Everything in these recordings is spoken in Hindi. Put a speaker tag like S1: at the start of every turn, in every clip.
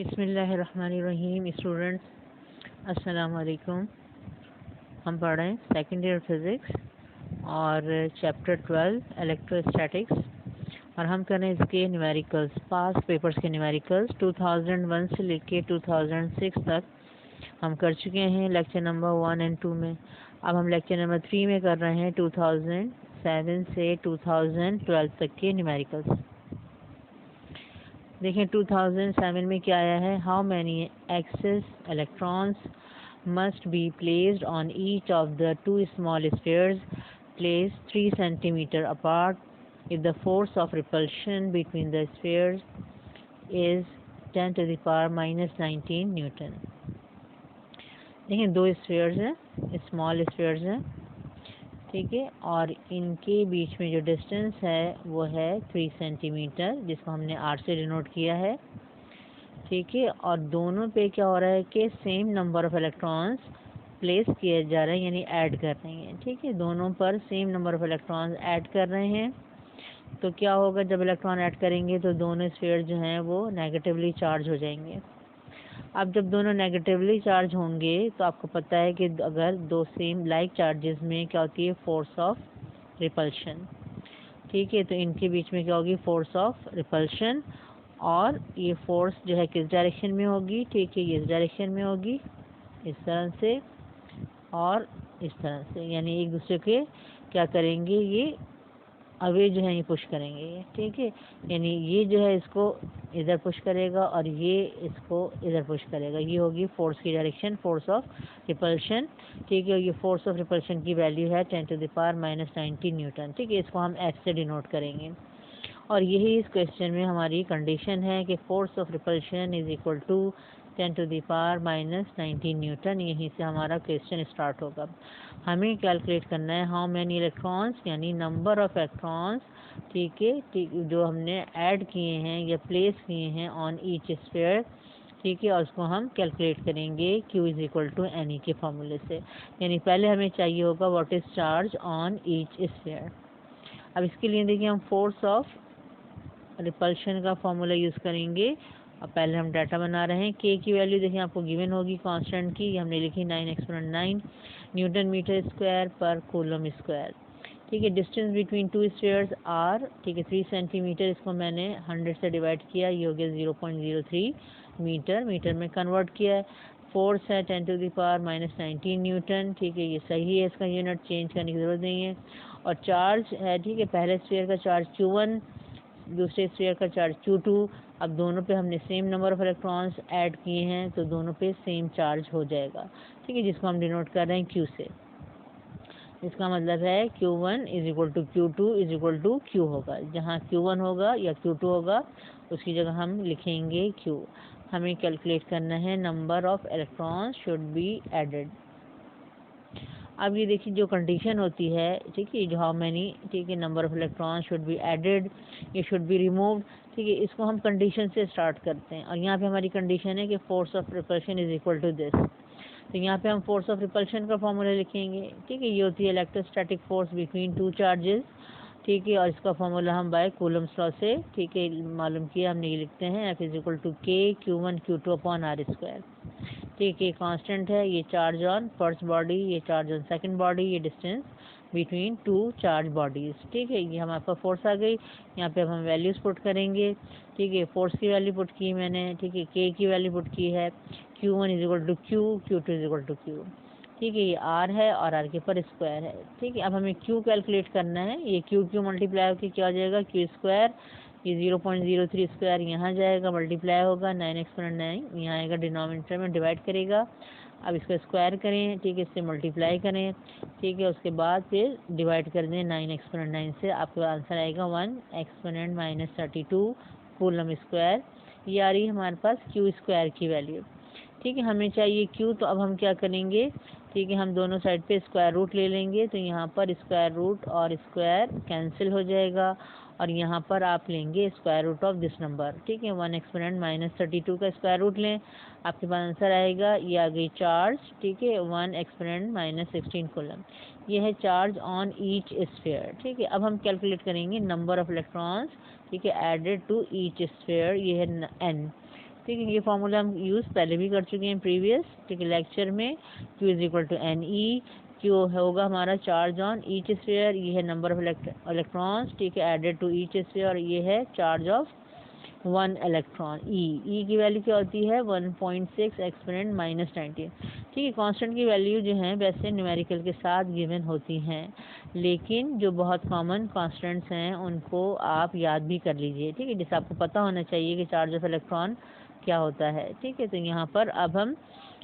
S1: बिस्मिल्लाहिर्रहमानिर्रहीम। स्टूडेंट्स अस्सलाम वालेकुम। हम पढ़ रहे हैं सेकेंड ईयर फिज़िक्स और चैप्टर 12 इलेक्ट्रोस्टैटिक्स, और हम कर रहे हैं इसके न्यूमेरिकल्स, पास पेपर्स के न्यूमेरिकल्स 2001 से लेके 2006 तक हम कर चुके हैं लेक्चर नंबर 1 और 2 में। अब हम लेक्चर नंबर 3 में कर रहे हैं 2007 से 2012 तक के न्यूमेरिकल्स। देखें 2007 में क्या आया है, how many excess electrons must be placed on each of the two small spheres placed 3 centimetre apart if the force of repulsion between the spheres is 10 to the power -19 newton. देखिए दो स्फीयर्स हैं, स्मॉल स्फीयर्स हैं, ठीक है, और इनके बीच में जो डिस्टेंस है वो है 3 सेंटीमीटर, जिसको हमने आर से डिनोट किया है, ठीक है। और दोनों पे क्या हो रहा है कि same number of electrons place किए जा रहे हैं, यानी ऐड कर रहे हैं, ठीक है। दोनों पर same number of electrons add कर रहे हैं। तो क्या होगा, जब इलेक्ट्रॉन ऐड करेंगे तो दोनों स्फीयर जो हैं वो नेगेटिवली चार्ज हो जाएंगे। अब जब दोनों नेगेटिवली चार्ज होंगे तो आपको पता है कि अगर दो सेम लाइक चार्जेस में क्या होती है, फोर्स ऑफ रिपल्शन, ठीक है। तो इनके बीच में क्या होगी, फोर्स ऑफ रिपल्शन, और ये फोर्स जो है किस डायरेक्शन में होगी, ठीक है, ये इस डायरेक्शन में होगी, इस तरह से और इस तरह से, यानी एक दूसरे के क्या करेंगे, ये अवे जो है ये पुश करेंगे ये, ठीक है। यानी ये जो है इसको इधर पुश करेगा और ये इसको इधर पुश करेगा। ये होगी फोर्स की डायरेक्शन, फोर्स ऑफ रिपल्शन, ठीक है। ये फोर्स ऑफ रिपल्शन की वैल्यू है 10 to the power -19 न्यूटन, ठीक है। इसको हम एफ से डिनोट करेंगे, और यही इस क्वेश्चन में हमारी कंडीशन है कि force of repulsion is equal to 10 to the power -19 newton. यहीं से हमारा क्वेश्चन स्टार्ट होगा। हमें कैलकुलेट करना है हाउ मैनी इलेक्ट्रॉन्स, यानी नंबर ऑफ इलेक्ट्रॉन्स, ठीक है, ठीक, जो हमने ऐड किए हैं या प्लेस किए हैं ऑन ईच स्फीयर, ठीक है। और उसको हम कैलकुलेट करेंगे Q is equal to NE के फॉर्मूले से। यानी पहले हमें चाहिए होगा what is charge on each sphere. अब इसके लिए देखिए हम फोर्स ऑफ रिपल्शन का फॉर्मूला यूज़ करेंगे। अब पहले हम डाटा बना रहे हैं। के की वैल्यू देखिए आपको गिवन होगी कांस्टेंट की, हमने लिखी 9 × 9 न्यूटन मीटर स्क्वायर पर कूलम स्क्वायर, ठीक है। Distance between two spheres R, ठीक है, 3 सेंटीमीटर, इसको मैंने 100 से डिवाइड किया, ये हो गया 0.03 मीटर, मीटर में कन्वर्ट किया है। फोर्स है 10 to the power -19 न्यूटन, ठीक है, ये सही है, इसका यूनिट चेंज करने की ज़रूरत नहीं है। और चार्ज है, ठीक है, पहले स्फीयर का चार्ज Q1, दूसरे स्फीयर का चार्ज Q2। अब दोनों पे हमने same number of electrons add किए हैं तो दोनों पे सेम चार्ज हो जाएगा, ठीक है, जिसको हम डिनोट कर रहे हैं Q से। इसका मतलब है Q1 is equal to Q2 is equal to Q होगा। जहाँ Q1 होगा या Q2 होगा उसकी जगह हम लिखेंगे Q। हमें कैलकुलेट करना है number of electrons should be added. अब ये देखिए जो कंडीशन होती है, ठीक है, जो हाउ मैनी, ठीक है, number of electron should be added, ये शुड बी रिमूव्ड, ठीक है, इसको हम कंडीशन से स्टार्ट करते हैं। और यहाँ पे हमारी कंडीशन है कि force of repulsion is equal to this. तो यहाँ पे हम फोर्स ऑफ रिपल्शन का फॉर्मूला लिखेंगे, ठीक है। ये होती है electrostatic force between two charges, ठीक है, और इसका फॉर्मूला हम बाय कूलम्स लॉ से, ठीक है, मालूम किया। हमने ये लिखते हैं F is equal to K Q1 Q2 upon R square, ठीक है। कांस्टेंट है, ये चार्ज ऑन फर्स्ट बॉडी, ये चार्ज ऑन सेकंड बॉडी, ये distance between two charge bodies, ठीक है। ये हमारे पास फोर्स आ गई। यहाँ पे अब हम वैल्यूज पुट करेंगे, ठीक है। फोर्स की वैल्यू पुट की मैंने, ठीक है, के की वैल्यू पुट की है, Q1 is equal to Q, Q2 is equal to Q, ठीक है। ये R है और R के ऊपर स्क्वायर है, ठीक है। अब हमें Q कैलकुलेट करना है। ये Q मल्टीप्लाई होकर क्या हो जाएगा, Q स्क्वायर, ये 0.03 स्क्वायर यहाँ जाएगा, मल्टीप्लाई होगा 9 × 9 यहाँ आएगा, डिनोमिनेटर में डिवाइड करेगा। अब इसको स्क्वायर करें, ठीक है, इससे मल्टीप्लाई करें, ठीक है, उसके बाद फिर डिवाइड कर दें 9 एक्सपोनेंट 9 से, आपका आंसर आएगा 1 एक्सपोनेंट -32 कूलम स्क्वायर। ये आ रही है हमारे पास Q स्क्वायर की वैल्यू, ठीक है। हमें चाहिए Q, तो अब हम क्या करेंगे, ठीक है, हम दोनों साइड पे स्क्वायर रूट ले लेंगे। तो यहाँ पर स्क्वायर रूट और स्क्वायर कैंसिल हो जाएगा, और यहाँ पर आप लेंगे square root of this number, ठीक है। 1 एक्सपोनेंट -32 का स्क्वायर रूट लें, आपके पास आंसर आएगा, ये आ गई चार्ज, ठीक है, 1 एक्सपोनेंट -16 कूलम। ये है चार्ज ऑन ईच स्फीयर, ठीक है। अब हम कैलकुलेट करेंगे नंबर ऑफ इलेक्ट्रॉन्स, ठीक है, एडेड टू ईच स्फीयर, ये है N, ठीक है, ये फार्मूला हम यूज़ पहले भी कर चुके हैं प्रीवियस, ठीक है, लेक्चर में। Q is equal to NE, Q होगा हमारा चार्ज ऑन ईच स्फीयर, ये है नंबर ऑफ इलेक्ट्रॉन्स, ठीक है, एडेड टू ईच स्फीयर, और ये है चार्ज ऑफ 1 इलेक्ट्रॉन। ई की वैल्यू क्या होती है 1.6 एक्सपोनेंट माइनस 19, ठीक है। कांस्टेंट की वैल्यू जो है वैसे न्यूमेरिकल के साथ गिवन होती हैं, लेकिन जो बहुत कॉमन कांस्टेंट्स हैं उनको आप याद भी कर लीजिए, ठीक है, जिससे आपको पता होना चाहिए कि चार्ज ऑफ इलेक्ट्रॉन क्या होता है, ठीक है। तो यहाँ पर अब हम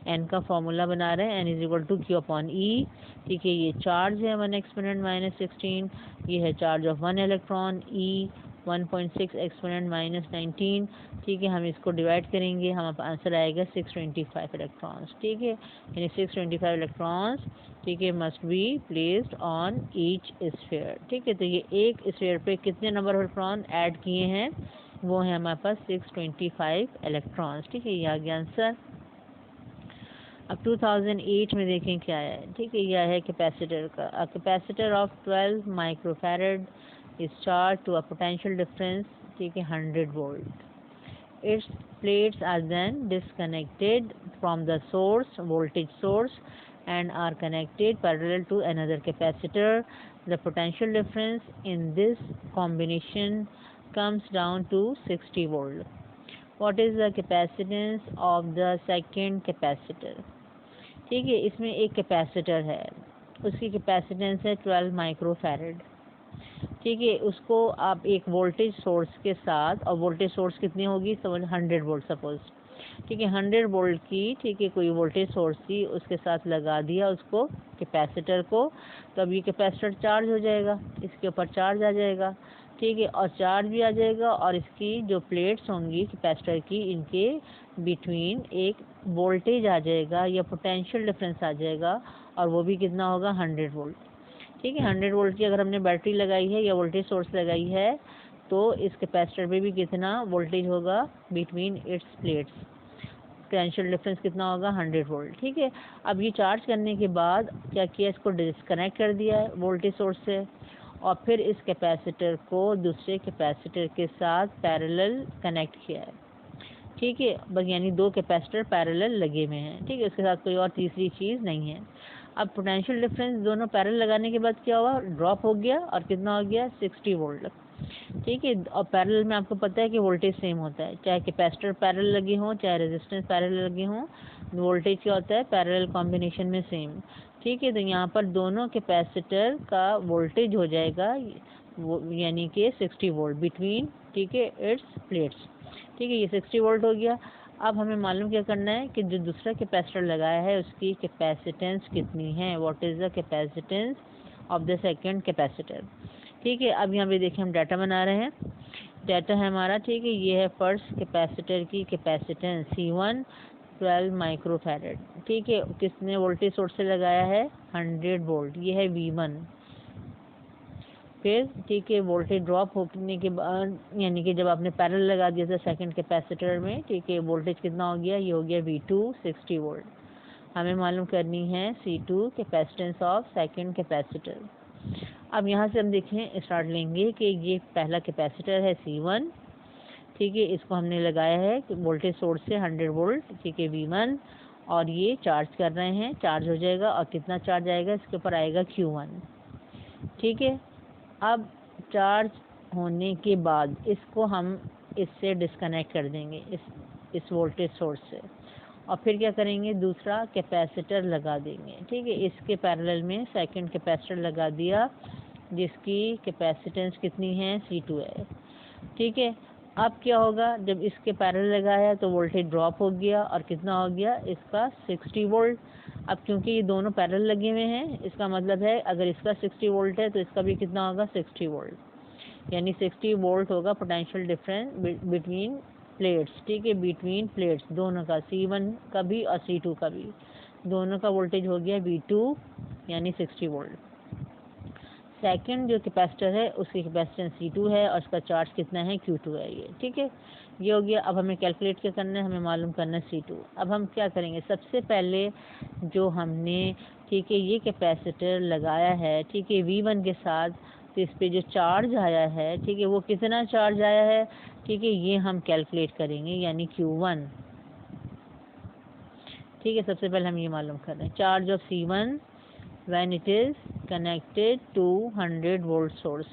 S1: n का फॉर्मूला बना रहे हैं, n is equal to Q upon E, ठीक है। ये चार्ज है 1 एक्सपोनेंट माइनस 16, ये है charge of 1 electron, E 1.6 exponent minus 19, ठीक है। हम इसको डिवाइड करेंगे, हमारा आंसर आएगा 625 इलेक्ट्रॉन्स, ठीक है, यानी 625 इलेक्ट्रॉन्स, ठीक है, must be placed on each sphere, ठीक है। तो ये एक स्फीयर पे कितने नंबर ऑफ इलेक्ट्रॉन ऐड किए हैं, वो है हमारे पास 625 इलेक्ट्रॉन्स, ठीक है, ये आ गया आंसर। अब 2008 में देखें क्या है, ठीक है, यह है कैपेसिटर का। A capacitor of 12 microfarad is charge to a potential difference, ठीक है, 100 volt. Its plates are then disconnected from the source, voltage source, and are connected parallel to another capacitor. The potential difference in this combination comes down to 60 volt. What is the capacitance of the second capacitor? ठीक है, इसमें एक कैपेसिटर है, उसकी कैपेसिटेंस है 12 माइक्रोफैरड, ठीक है। उसको आप एक वोल्टेज सोर्स के साथ, और वोल्टेज सोर्स कितनी होगी, समझ 100 वोल्ट सपोज, ठीक है, 100 वोल्ट की, ठीक है, कोई वोल्टेज सोर्स थी, उसके साथ लगा दिया उसको कैपेसिटर को, तो अब ये कैपेसिटर चार्ज हो जाएगा, इसके ऊपर चार्ज आ जाएगा, ठीक है, और चार्ज भी आ जाएगा, और इसकी जो प्लेट्स होंगी कैपेसिटर की, इनके बिटवीन एक वोल्टेज आ जाएगा या पोटेंशियल डिफरेंस आ जाएगा, और वो भी कितना होगा 100 वोल्ट, ठीक है। 100 वोल्ट की अगर हमने बैटरी लगाई है या वोल्टेज सोर्स लगाई है, तो इस कैपेसिटर पे भी कितना वोल्टेज होगा between its plates, potential difference कितना होगा 100 वोल्ट, ठीक है। अब ये चार्ज करने के बाद क्या किया, इसको डिस्कनेक्ट कर दिया है वोल्टेज सोर्स से, और फिर इस कैपेसिटर को दूसरे कैपेसिटर के साथ पैरेलल कनेक्ट किया है, ठीक है, बस यानी दो कैपेसिटर पैरेलल लगे हुए हैं, ठीक है, उसके साथ कोई और तीसरी चीज़ नहीं है। अब पोटेंशियल डिफरेंस दोनों पैरेलल लगाने के बाद क्या हुआ, ड्रॉप हो गया, और कितना हो गया 60 वोल्ट, ठीक है। और पैरेलल में आपको पता है कि वोल्टेज सेम होता है, चाहे कैपेसिटर पैरेलल लगे हों चाहे रेजिस्टेंस पैरेलल लगे हों, वोल्टेज क्या होता है पैरेलल कॉम्बिनेशन में सेम, ठीक है। तो यहाँ पर दोनों कैपेसिटर का वोल्टेज हो जाएगा वो यानी कि 60 वोल्ट बिटवीन, ठीक है, इट्स प्लेट्स, ठीक है, ये 60 वोल्ट हो गया। अब हमें मालूम क्या करना है कि जो दूसरा कैपेसिटर लगाया है उसकी कैपेसिटेंस कितनी है, what is the capacitance of the second capacitor, ठीक है। अब यहाँ पे देखिए हम डाटा बना रहे हैं, डाटा है हमारा, ठीक है, ये है फर्स्ट कैपेसिटर की कैपेसिटेंस C1 12 माइक्रोफैरड, ठीक है, किसने वोल्टेज सोर्स से लगाया है 100 वोल्ट, ये है V1। फिर ठीक है, वोल्टेज ड्रॉप होने के बाद यानी कि जब आपने पैरेलल लगा दिया था सेकंड कैपेसिटर में, ठीक है, वोल्टेज कितना हो गया, ये हो गया V2 60 वोल्ट। हमें मालूम करनी है C2 capacitance of second capacitor. अब यहाँ से हम देखें स्टार्ट लेंगे कि ये पहला कैपेसिटर है C1, ठीक है, इसको हमने लगाया है वोल्टेज सोर्स से 100 वोल्ट, ठीक है, V1, और ये चार्ज कर रहे हैं, चार्ज हो जाएगा, और कितना चार्ज आएगा, इसके ऊपर आएगा Q1, ठीक है। अब चार्ज होने के बाद इसको हम इससे डिस्कनेक्ट कर देंगे, इस वोल्टेज सोर्स से, और फिर क्या करेंगे दूसरा कैपेसिटर लगा देंगे, ठीक है, इसके पैरेलल में सेकंड कैपेसिटर लगा दिया जिसकी कैपेसिटेंस कितनी है C2 है, ठीक है। अब क्या होगा, जब इसके पैरेलल लगाया तो वोल्टेज ड्रॉप हो गया, और कितना हो गया इसका 60 वोल्ट। अब क्योंकि ये दोनों पैरेलल लगे हुए हैं, इसका मतलब है अगर इसका 60 वोल्ट है तो इसका भी कितना होगा 60 वोल्ट, यानी 60 वोल्ट होगा पोटेंशियल डिफरेंस बिटवीन प्लेट्स, ठीक है, बिटवीन प्लेट्स दोनों का, C1 का भी और C2 का भी, दोनों का वोल्टेज हो गया V2 यानी 60 वोल्ट। सेकंड जो कैपेसिटर है उसकी कैपेसिटेंस C2 है, और उसका चार्ज कितना है Q2 है, ये ठीक है, ये हो गया। अब हमें कैलकुलेट क्या करना है, हमें मालूम करना है C2। अब हम क्या करेंगे, सबसे पहले जो हमने, ठीक है, ये कैपेसिटर लगाया है, ठीक है, V1 के साथ, तो इस पे जो चार्ज आया है, ठीक है, वो कितना चार्ज आया है, ठीक है, ये हम कैलकुलेट करेंगे, यानी Q1। ठीक है, सबसे पहले हम ये मालूम कर रहे हैं charge of C1 when it is connected to 100 volt source.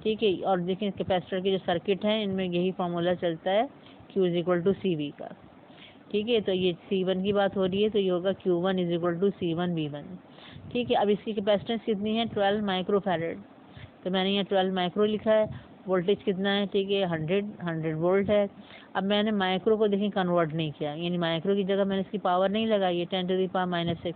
S1: ठीक है, और देखें कैपेसिटर के जो सर्किट हैं इनमें यही फार्मूला चलता है Q is equal to CV का। ठीक है, तो ये C1 की बात हो रही है, तो ये होगा Q1 is equal to C1 V1। ठीक है, अब इसकी कैपेसिटेंस कितनी है, 12 माइक्रोफैरड, तो मैंने यहाँ 12 माइक्रो लिखा है। वोल्टेज कितना है, ठीक है, 100 वोल्ट है। अब मैंने माइक्रो को देखिए कन्वर्ट नहीं किया, यानी माइक्रो की जगह मैंने इसकी पावर नहीं लगाई है 10⁻⁻⁶।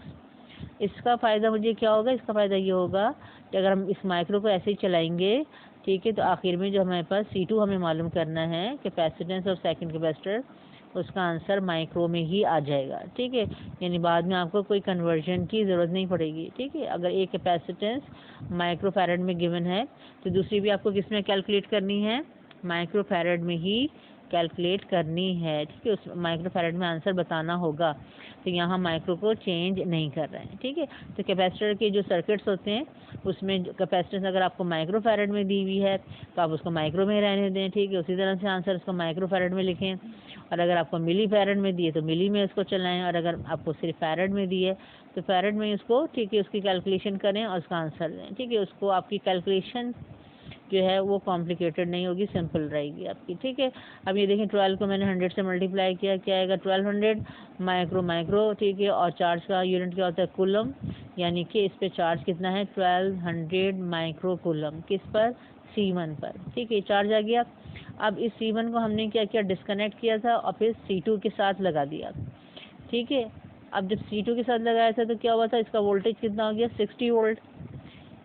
S1: इसका फ़ायदा मुझे क्या होगा, इसका फ़ायदा ये होगा कि अगर हम इस माइक्रो को ऐसे ही चलाएंगे, ठीक है, तो आखिर में जो हमारे पास C2 हमें मालूम करना है कैपेसिटेंस ऑफ सेकंड कैपेसिटर, उसका आंसर माइक्रो में ही आ जाएगा। ठीक है, यानी बाद में आपको कोई कन्वर्जन की ज़रूरत नहीं पड़ेगी। ठीक है, अगर एक कैपेसिटेंस माइक्रोफैरड में गिवन है तो दूसरी भी आपको किस में कैलकुलेट करनी है, माइक्रोफैरड में ही कैलकुलेट करनी है। ठीक है, उस माइक्रोफैरड में आंसर बताना होगा, तो यहाँ माइक्रो को चेंज नहीं कर रहे हैं। ठीक है, तो कैपेसिटर के जो सर्किट्स होते हैं उसमें कैपेसिटेंस अगर आपको माइक्रोफैरड में दी हुई है तो आप उसको माइक्रो में रहने दें। ठीक है, उसी तरह से आंसर उसको माइक्रोफैरड में लिखें, और अगर आपको मिली फैरड में दी है तो मिली में उसको चलाएं, और अगर आपको सिर्फ फैरड में दी है तो फैरड में उसको, ठीक है, उसकी कैलकुलेशन करें और उसका आंसर दें। ठीक है, उसको आपकी कैलकुलेशन जो है वो कॉम्प्लिकेटेड नहीं होगी, सिंपल रहेगी आपकी। ठीक है, अब ये देखें 12 को मैंने 100 से मल्टीप्लाई किया, क्या आएगा 1200 माइक्रो। ठीक है, और चार्ज का यूनिट क्या होता है, कूलम, यानी कि इस पे चार्ज कितना है 1200 माइक्रो कूलम, किस पर, C1 पर। ठीक है, चार्ज आ गया। अब इस C1 को हमने क्या किया, डिस्कनेक्ट किया था और फिर C2 के साथ लगा दिया। ठीक है, अब जब C2 के साथ लगाया था तो क्या हुआ था, इसका वोल्टेज कितना हो गया 60 वोल्ट।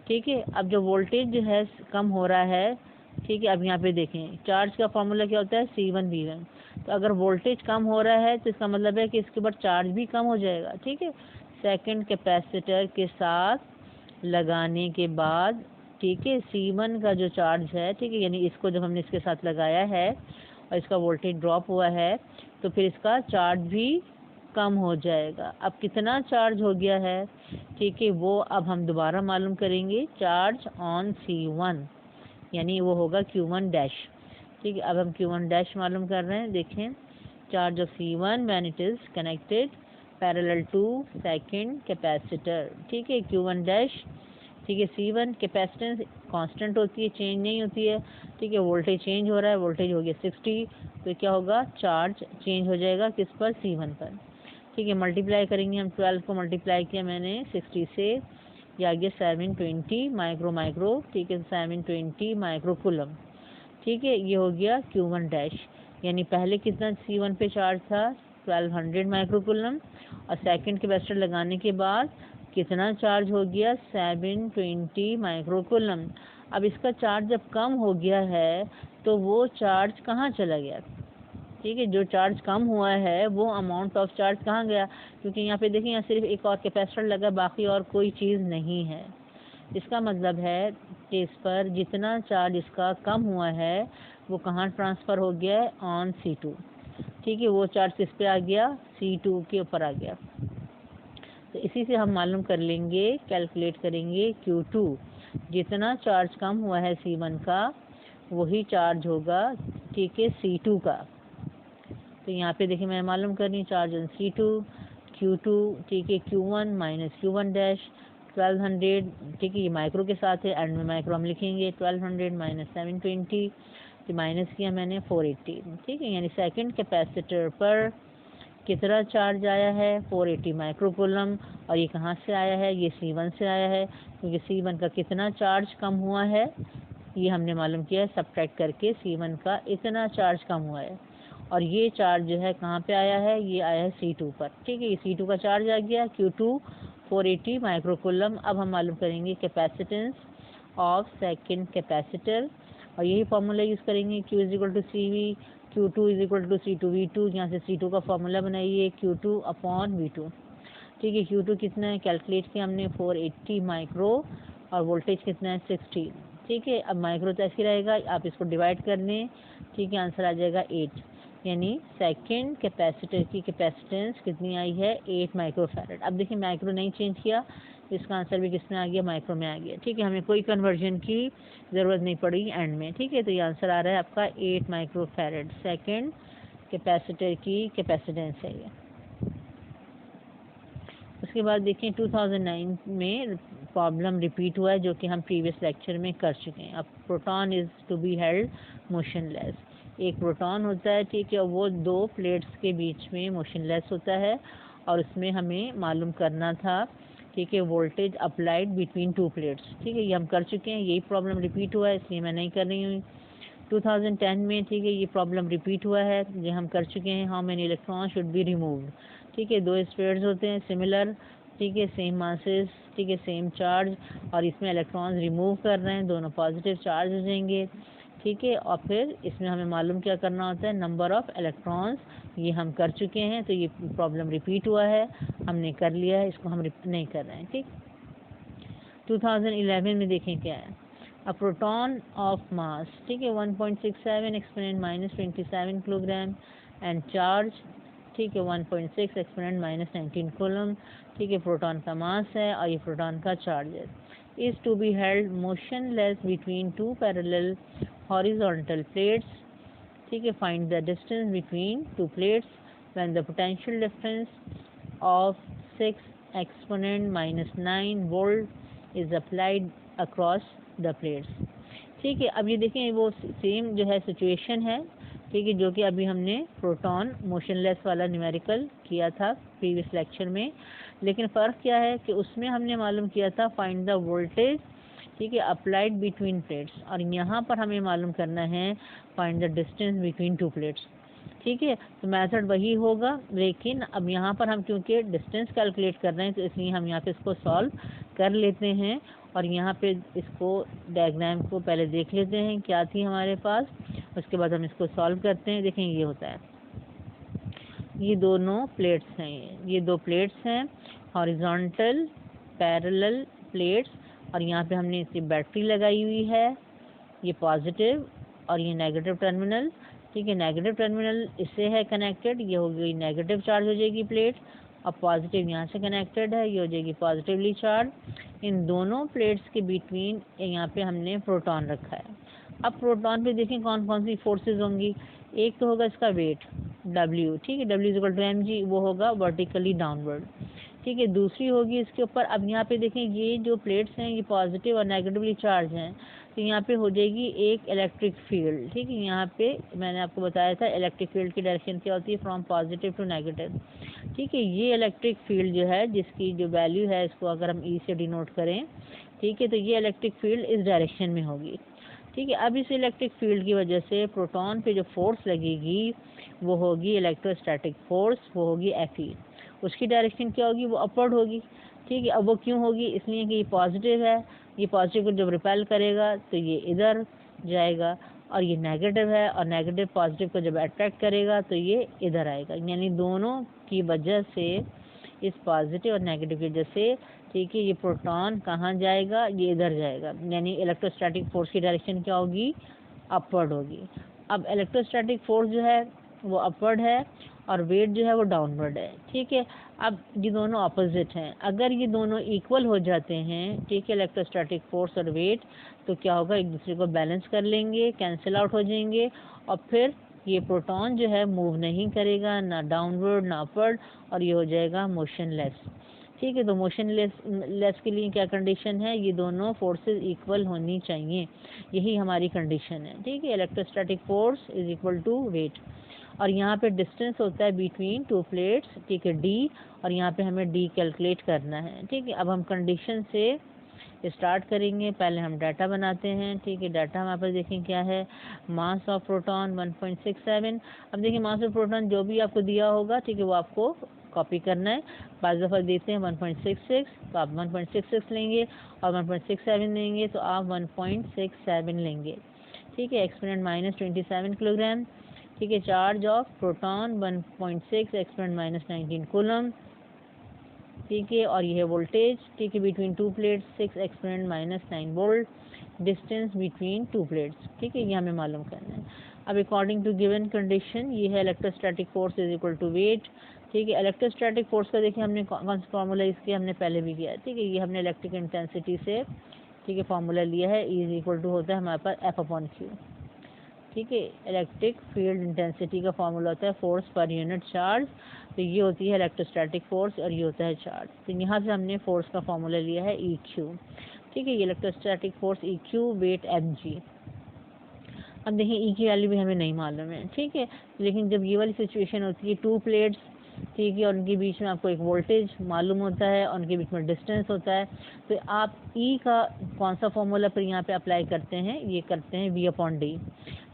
S1: ठीक है, अब जो वोल्टेज जो है कम हो रहा है, ठीक है, अब यहाँ पे देखें चार्ज का फॉर्मूला क्या होता है C1 V1, तो अगर वोल्टेज कम हो रहा है तो इसका मतलब है कि इसके ऊपर चार्ज भी कम हो जाएगा। ठीक है, सेकंड कैपेसिटर के साथ लगाने के बाद, ठीक है, C1 का जो चार्ज है, ठीक है, यानी इसको जब हमने इसके साथ लगाया है और इसका वोल्टेज ड्रॉप हुआ है तो फिर इसका चार्ज भी कम हो जाएगा। अब कितना चार्ज हो गया है, ठीक है, वो अब हम दोबारा मालूम करेंगे, चार्ज ऑन C1 यानी वो होगा Q1 डैश। ठीक है, अब हम Q1 डैश मालूम कर रहे हैं, देखें charge of C1 when it is connected parallel to second capacitor. ठीक है, Q1 डैश, ठीक है, C1 कैपेसिटेंस कांस्टेंट होती है, चेंज नहीं होती है। ठीक है, वोल्टेज चेंज हो रहा है, वोल्टेज हो गया 60, तो क्या होगा, चार्ज चेंज हो जाएगा किस पर, C1 पर। ठीक है, मल्टीप्लाई करेंगे हम, 12 को मल्टीप्लाई किया मैंने 60 से, ये आ गया 720 माइक्रो। ठीक है, 720 माइक्रो कूलम। ठीक है, ये हो गया Q1 डैश, यानी पहले कितना C1 पे चार्ज था 1200 माइक्रो कूलम, और सेकंड कैपेसिटर लगाने के बाद कितना चार्ज हो गया 720 माइक्रो कूलम। अब इसका चार्ज जब कम हो गया है तो वो चार्ज कहाँ चला गया, ठीक है, जो चार्ज कम हुआ है वो अमाउंट ऑफ चार्ज कहाँ गया, क्योंकि यहाँ पे देखिए यहाँ सिर्फ एक और कैपेसिटर लगा, बाकी और कोई चीज़ नहीं है। इसका मतलब है कि इस पर जितना चार्ज इसका कम हुआ है वो कहाँ ट्रांसफ़र हो गया है, ऑन C2। ठीक है, वो चार्ज किस पे आ गया, C2 के ऊपर आ गया। तो इसी से हम मालूम कर लेंगे, कैलकुलेट करेंगे Q2, जितना चार्ज कम हुआ है C1 का वही चार्ज होगा, ठीक है, C2 का। तो यहाँ पे देखिए मैं मालूम कर रही हूँ चार्ज ऑन C2 Q2, ठीक है, Q1 माइनस Q1 डैश 1200, ठीक है, ये माइक्रो के साथ है, एंड में माइक्रो हम लिखेंगे 1200 माइनस 720, तो माइनस किया मैंने 480। ठीक है, यानी सेकंड कैपेसिटर पर कितना चार्ज आया है 480 माइक्रो कूलम, और ये कहाँ से आया है, ये C1 से आया है, क्योंकि C1 का कितना चार्ज कम हुआ है ये हमने मालूम किया है, सब्ट्रैक्ट करके C1 का इतना चार्ज कम हुआ है, और ये चार्ज जो है कहाँ पे आया है, ये आया है C2 पर। ठीक है, ये C2 का चार्ज आ गया Q2 480 माइक्रो कूलम। अब हम मालूम करेंगे कैपेसिटेंस ऑफ सेकंड कैपेसिटर, और यही फार्मूला यूज़ करेंगे, Q is equal to CV, Q2 is equal to C2 V2, यहाँ से C2 का फार्मूला बनाइए Q2 अपॉन V2। ठीक है, Q2 कितना है कैलकुलेट किया हमने 480 माइक्रो, और वोल्टेज कितना है 60। ठीक है, अब माइक्रो तो ऐसे रहेगा, आप इसको डिवाइड कर लें, ठीक है, आंसर आ जाएगा 8, यानी सेकंड कैपेसिटर की कैपेसिटेंस कितनी आई है 8 माइक्रोफैरड। अब देखिए माइक्रो नहीं चेंज किया, इसका आंसर भी किस में आ गया, माइक्रो में आ गया। ठीक है, हमें कोई कन्वर्जन की ज़रूरत नहीं पड़ी एंड में। ठीक है, तो ये आंसर आ रहा है आपका 8 माइक्रोफैरड, सेकंड कैपेसिटर की कैपेसिटेंस है ये। उसके बाद देखें 2009 में प्रॉब्लम रिपीट हुआ है जो कि हम प्रीवियस लेक्चर में कर चुके हैं। अब proton is to be held motionless. एक प्रोटॉन होता है, ठीक है, वो दो प्लेट्स के बीच में मोशनलेस होता है और उसमें हमें मालूम करना था, ठीक है, voltage applied between two plates. ठीक है, ये हम कर चुके हैं, यही प्रॉब्लम रिपीट हुआ है इसलिए मैं नहीं कर रही हूँ। 2010 में, ठीक है, ये प्रॉब्लम रिपीट हुआ है, ये हम कर चुके हैं। How many electron should be removed. ठीक है, दो स्फीयर्स होते हैं सिमिलर, ठीक है, सेम मासेस, ठीक है, सेम चार्ज, और इसमें इलेक्ट्रॉन्स रिमूव कर रहे हैं, दोनों पॉजिटिव चार्ज हो जाएंगे। ठीक है, और फिर इसमें हमें मालूम क्या करना होता है, नंबर ऑफ इलेक्ट्रॉन्स, ये हम कर चुके हैं। तो ये प्रॉब्लम रिपीट हुआ है, हमने कर लिया है, इसको हम नहीं कर रहे हैं। ठीक, 2011 में देखें क्या है, अ प्रोटॉन ऑफ मास, ठीक है, 1.67 exponent minus 27 kilogram and charge, ठीक है, 1.6 एक्सपोनेंट माइनस 19 कूलम। ठीक है, प्रोटॉन का मास है और ये प्रोटॉन का चार्ज है। Is to be held motionless between two parallel horizontal plates. ठीक है, find the distance between two plates when the potential difference of 6 exponent minus 9 volt is applied across the plates. ठीक है, अब ये देखें वो सेम जो है सिचुएशन है, ठीक है, जो कि अभी हमने प्रोटॉन मोशनलेस वाला न्यूमेरिकल किया था प्रीवियस लेक्चर में, लेकिन फ़र्क क्या है कि उसमें हमने मालूम किया था फाइंड द वोल्टेज, ठीक है, अप्लाइड बिटवीन प्लेट्स, और यहाँ पर हमें मालूम करना है find the distance between two plates. ठीक है, तो मेथड वही होगा, लेकिन अब यहाँ पर हम क्योंकि डिस्टेंस कैलकुलेट कर रहे हैं तो इसलिए हम यहाँ पे इसको सॉल्व कर लेते हैं, और यहाँ पे इसको डायग्राम को पहले देख लेते हैं क्या थी हमारे पास, उसके बाद हम इसको सॉल्व करते हैं। देखें ये होता है, ये दोनों प्लेट्स हैं, ये दो प्लेट्स हैं हॉरिजॉन्टल पैरेलल प्लेट्स, और यहाँ पे हमने इसकी बैटरी लगाई हुई है, ये पॉजिटिव और ये नेगेटिव टर्मिनल। ठीक है, नेगेटिव टर्मिनल इससे है कनेक्टेड, ये हो गई नेगेटिव चार्ज हो जाएगी प्लेट, और पॉजिटिव यहाँ से कनेक्टेड है, ये हो जाएगी पॉजिटिवली चार्ज। इन दोनों प्लेट्स के बिटवीन यहाँ पे हमने प्रोटॉन रखा है। अब प्रोटॉन पे देखें कौन कौन सी फोर्सेस होंगी। एक तो होगा इसका वेट W, ठीक है, W=mg, वो होगा वर्टिकली डाउनवर्ड। ठीक है, दूसरी होगी इसके ऊपर, अब यहाँ पे देखें ये जो प्लेट्स हैं ये पॉजिटिव और नेगेटिवली चार्ज हैं, तो यहाँ पे हो जाएगी एक इलेक्ट्रिक फील्ड। ठीक है, यहाँ पे मैंने आपको बताया था इलेक्ट्रिक फील्ड की डायरेक्शन क्या होती है, फ्रॉम पॉजिटिव टू नेगेटिव। ठीक है, ये इलेक्ट्रिक फील्ड जो है जिसकी जो वैल्यू है इसको अगर हम E से डिनोट करें, ठीक है, तो ये इलेक्ट्रिक फील्ड इस डायरेक्शन में होगी। ठीक है, अब इस इलेक्ट्रिक फील्ड की वजह से प्रोटॉन पे जो फोर्स लगेगी वो होगी इलेक्ट्रोस्टैटिक फोर्स, वो होगी Fe। उसकी डायरेक्शन क्या होगी, वो अपवर्ड होगी। ठीक है, अब वो क्यों होगी, इसलिए कि ये पॉजिटिव है, ये पॉजिटिव को जब रिपेल करेगा तो ये इधर जाएगा, और ये नेगेटिव है और नेगेटिव पॉजिटिव को जब अट्रैक्ट करेगा तो ये इधर आएगा, यानी दोनों की वजह से, इस पॉजिटिव और नेगेटिव की वजह से, ठीक है, ये प्रोटॉन कहाँ जाएगा, ये इधर जाएगा, यानी इलेक्ट्रोस्टैटिक फोर्स की डायरेक्शन क्या होगी, अपवर्ड होगी। अब इलेक्ट्रोस्टैटिक फोर्स जो है वो अपवर्ड है और वेट जो है वो डाउनवर्ड है। ठीक है, अब ये दोनों ऑपोजिट हैं, अगर ये दोनों इक्वल हो जाते हैं, ठीक है, इलेक्ट्रोस्टैटिक फोर्स और वेट, तो क्या होगा, एक दूसरे को बैलेंस कर लेंगे, कैंसिल आउट हो जाएंगे, और फिर ये प्रोटॉन जो है मूव नहीं करेगा, ना डाउनवर्ड ना अपवर्ड, और ये हो जाएगा मोशनलेस। ठीक है, तो मोशनलेस के लिए क्या कंडीशन है, ये दोनों फोर्सेस इक्वल होनी चाहिए, यही हमारी कंडीशन है। ठीक है, electrostatic force is equal to weight, और यहाँ पे डिस्टेंस होता है बिटवीन टू प्लेट्स, ठीक है, D, और यहाँ पे हमें D कैलकुलेट करना है। ठीक है, अब हम कंडीशन से स्टार्ट करेंगे, पहले हम डाटा बनाते हैं। ठीक है, डाटा हमारे पास देखें क्या है, मास ऑफ प्रोटॉन 1.67। अब देखिए मास ऑफ प्रोटॉन जो भी आपको दिया होगा, ठीक है, वो आपको कॉपी करना है। पाँच दफ़ा देते हैं 1.66, तो आप 1.66 लेंगे, और 1.67 लेंगे तो आप 1.67 लेंगे। ठीक है, एक्सपोनेंट माइनस 27 किलोग्राम। ठीक है, charge of proton 1.6 exponent minus 19 coulomb. ठीक है, और यह वोल्टेज, ठीक है, between two plates 6 exponent minus 9 volt, distance between two plates. ठीक है, ये हमें मालूम करना है। अब अकॉर्डिंग टू गिवन कंडीशन ये है electrostatic force is equal to weight. ठीक है, इलेक्ट्रोस्टैटिक फोर्स का देखिए हमने कौन सा फार्मूला इसके हमने पहले भी किया है। ठीक है, ये हमने इलेक्ट्रिक इंटेंसिटी से ठीक है फार्मूला लिया है, इज इक्वल टू होता है हमारे पास एफ अपॉन क्यू। ठीक है, इलेक्ट्रिक फील्ड इंटेंसिटी का फार्मूला होता है फोर्स पर यूनिट चार्ज। तो ये होती है इलेक्ट्रोस्टैटिक फोर्स और ये होता है चार्ज। तो यहाँ से हमने फोर्स का फार्मूला लिया है ई क्यू। ठीक है, ये electrostatic force E Q weight M G. अब देखिए ई की वैल्यू भी हमें नहीं मालूम है। ठीक है, लेकिन जब ये वाली सिचुएशन होती है टू प्लेट्स, ठीक है, और उनके बीच में आपको एक वोल्टेज मालूम होता है और उनके बीच में डिस्टेंस होता है, तो आप ई का कौन सा फॉर्मूला पर यहाँ पे अप्लाई करते हैं, ये करते हैं वी अपॉन डी।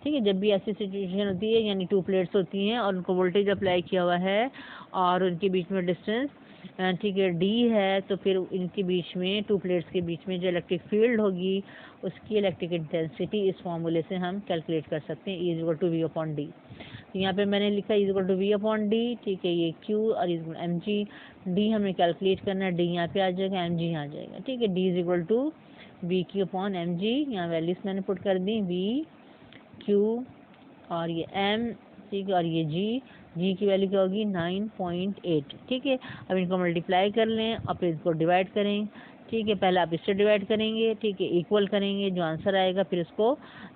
S1: ठीक है, जब भी ऐसी सिचुएशन होती है यानी टू प्लेट्स होती हैं और उनको वोल्टेज अप्लाई किया हुआ है और उनके बीच में डिस्टेंस ठीक है डी है, तो फिर इनके बीच में टू प्लेट्स के बीच में जो इलेक्ट्रिक फील्ड होगी उसकी इलेक्ट्रिक इंटेंसिटी इस फॉर्मूले से हम कैलकुलेट कर सकते हैं, is equal to V upon D. यहाँ पे मैंने लिखा is equal to V upon D. ठीक है, ये क्यू और is equal M G. D हमें कैलकुलेट करना है, डी यहाँ पे आ जाएगा, एम जी यहाँ आ जाएगा। ठीक है, D is equal to V Q upon M G. यहाँ वैल्यूज मैंने पुट कर दी, वी क्यू और ये एम, ठीक है, और ये जी। जी की वैल्यू क्या होगी 9.8। ठीक है, अब इनको मल्टीप्लाई कर लें और फिर इसको डिवाइड करें। ठीक है, पहले आप इससे डिवाइड करेंगे, ठीक है, इक्वल करेंगे, जो आंसर आएगा फिर इसको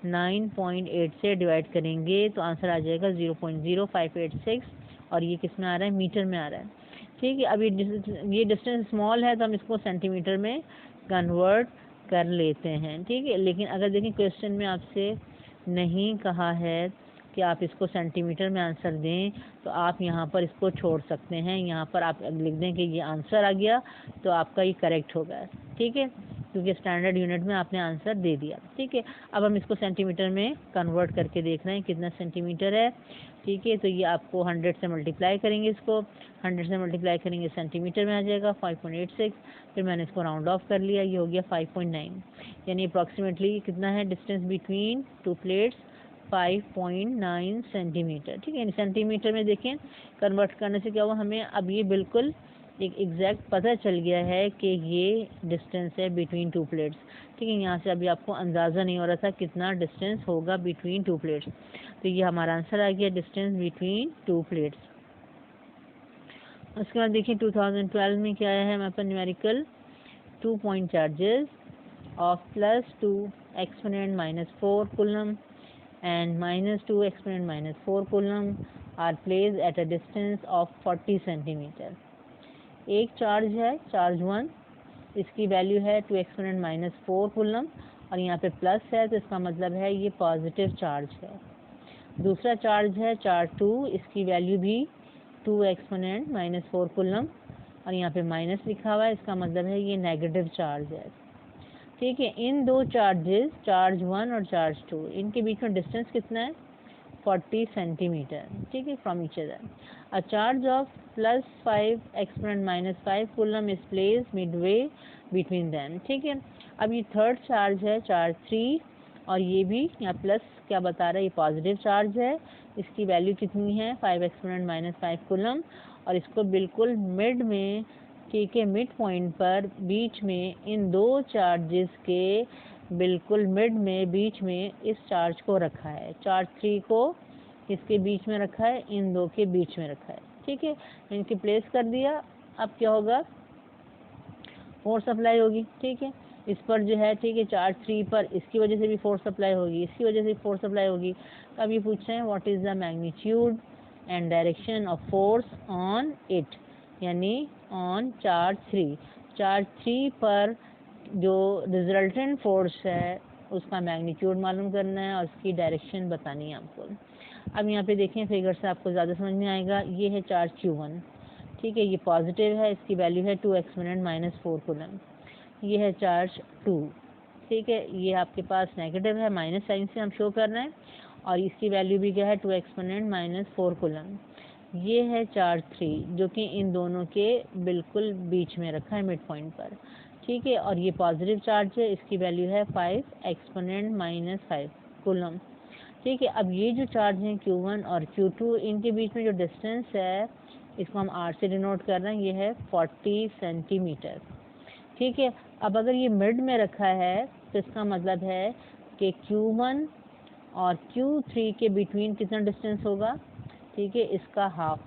S1: 9.8 से डिवाइड करेंगे तो आंसर आ जाएगा 0.0586 और ये किस में आ रहा है, मीटर में आ रहा है। ठीक है, अब ये डिस्टेंस स्मॉल है तो हम इसको सेंटीमीटर में कन्वर्ट कर लेते हैं। ठीक है, लेकिन अगर देखें क्वेश्चन में आपसे नहीं कहा है कि आप इसको सेंटीमीटर में आंसर दें तो आप यहाँ पर इसको छोड़ सकते हैं, यहाँ पर आप लिख दें कि ये आंसर आ गया तो आपका ये करेक्ट होगा। ठीक है, क्योंकि स्टैंडर्ड यूनिट में आपने आंसर दे दिया। ठीक है, अब हम इसको सेंटीमीटर में कन्वर्ट करके देख रहे हैं कितना सेंटीमीटर है। ठीक है, तो ये आपको 100 से मल्टीप्लाई करेंगे, इसको 100 से मल्टीप्लाई करेंगे सेंटीमीटर में आ जाएगा 5.86। फिर मैंने इसको राउंड ऑफ कर लिया, ये हो गया 5.9, यानी अप्रॉक्सीमेटली कितना है distance between two plates 5.9 centimetre. ठीक है, सेंटीमीटर में देखें कन्वर्ट करने से क्या हुआ हमें, अब ये बिल्कुल एक एग्जैक्ट पता चल गया है कि ये डिस्टेंस है बिटवीन टू प्लेट्स। ठीक है, यहाँ से अभी आपको अंदाज़ा नहीं हो रहा था कितना डिस्टेंस होगा बिटवीन टू प्लेट्स, तो ये हमारा आंसर आ गया डिस्टेंस बिटवीन टू प्लेट्स। उसके बाद देखिए 2012 में क्या आया है हमारे पास numerical 2 point charges of +2 exponent -4 coulomb and -2 exponent -4 coulomb are placed at a distance of 40 centimeter। एक चार्ज है चार्ज 1, इसकी वैल्यू है 2 exponent -4 coulomb और यहाँ पे प्लस है तो इसका मतलब है ये पॉजिटिव चार्ज है। दूसरा चार्ज है चार्ज 2, इसकी वैल्यू भी 2 exponent -4 coulomb और यहाँ पे माइनस लिखा हुआ है, इसका मतलब है ये नेगेटिव चार्ज है। ठीक है, इन दो चार्जेस चार्ज 1 और चार्ज 2 इनके बीच में डिस्टेंस कितना है 40 सेंटीमीटर। ठीक है, from each other. A charge of +5 exponent -5 coulomb is placed Midway between them. ठीक है, अब ये थर्ड चार्ज है चार्ज 3 और ये भी यहाँ प्लस क्या बता रहा है, ये पॉजिटिव चार्ज है, इसकी वैल्यू कितनी है 5 exponent -5 coulomb और इसको बिल्कुल मिड में, ठीक है, मिड पॉइंट पर बीच में इन दो चार्जेस के बिल्कुल मिड में बीच में इस चार्ज को रखा है। चार्ज 3 को इसके बीच में रखा है, इन दो के बीच में रखा है। ठीक है, इनकी प्लेस कर दिया, अब क्या होगा फोर्स अप्लाई होगी। ठीक है, इस पर जो है, ठीक है, चार्ज 3 पर इसकी वजह से भी फोर्स अप्लाई होगी, इसकी वजह से फोर्स अप्लाई होगी। तो अब ये पूछ रहे हैं what is the magnitude and direction of force on it, यानी ऑन चार्ज 3। चार्ज 3 पर जो रिजल्टेंट फोर्स है उसका मैग्नीट्यूड मालूम करना है और उसकी डायरेक्शन बतानी है आपको। अब यहाँ पे देखें फिगर से आपको ज़्यादा समझ में आएगा। ये है चार्ज Q1, ठीक है, ये पॉजिटिव है, इसकी वैल्यू है 2 exponent -4 coulomb। ये है चार्ज 2, ठीक है, ये आपके पास नेगेटिव है, माइनस साइन से हम शो कर रहे हैं और इसकी वैल्यू भी क्या है 2 exponent -4 coulomb। ये है चार्ज 3 जो कि इन दोनों के बिल्कुल बीच में रखा है मिड पॉइंट पर। ठीक है, और ये पॉजिटिव चार्ज है, इसकी वैल्यू है 5 exponent -5 coulomb। ठीक है, अब ये जो चार्ज हैं Q1 और Q2 इनके बीच में जो डिस्टेंस है इसको हम R से डिनोट कर रहे हैं, ये है 40 सेंटीमीटर। ठीक है, अब अगर ये मिड में रखा है तो इसका मतलब है कि Q1 और Q3 के बिटवीन कितना डिस्टेंस होगा, ठीक है, इसका हाफ,